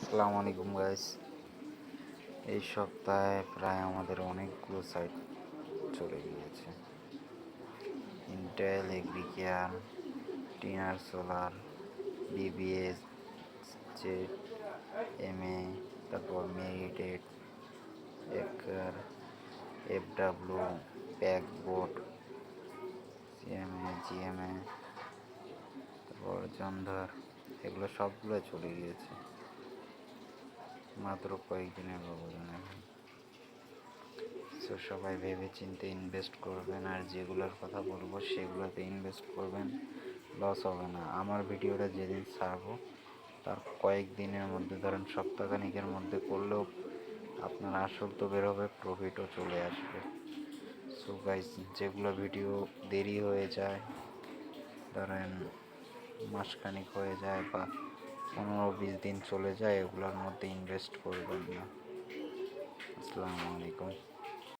আসসালামু আলাইকুম গাইস। এই সপ্তাহে প্রায় আমাদের অনেকগুলো সাইট চলে গিয়েছে। ইন্টেল, এগ্রিকেয়ার, টিনার সোলার, বিবিএস, জেড, এমএ, তারপর মেরিটেড, একার, এফডাব্লিউ, ব্যাকবোর্ড, সিএমএ, জিএমএ, তারপর জন্ধর, এগুলো সবগুলো চলে গিয়েছে মাত্র কয়েকদিনের ব্যবধানে। সো সবাই ভেবে চিন্তে ইনভেস্ট করবেন, আর যেগুলোর কথা বলবো সেগুলোতে ইনভেস্ট করবেন, লস হবে না। আমার ভিডিওটা যেদিন ছাড়বো তার কয়েকদিনের মধ্যে, ধরেন সপ্তাহখানিকের মধ্যে করলেও আপনার আসল তো বেরোবে, প্রফিটও চলে আসবে। সো গাইস, যেগুলো ভিডিও দেরি হয়ে যায়, ধরেন মাসখানিক হয়ে যায় বা 15-20 দিন চলে যায়, এগুলোর মধ্যে ইনভেস্ট করবেন না। আসসালামু আলাইকুম।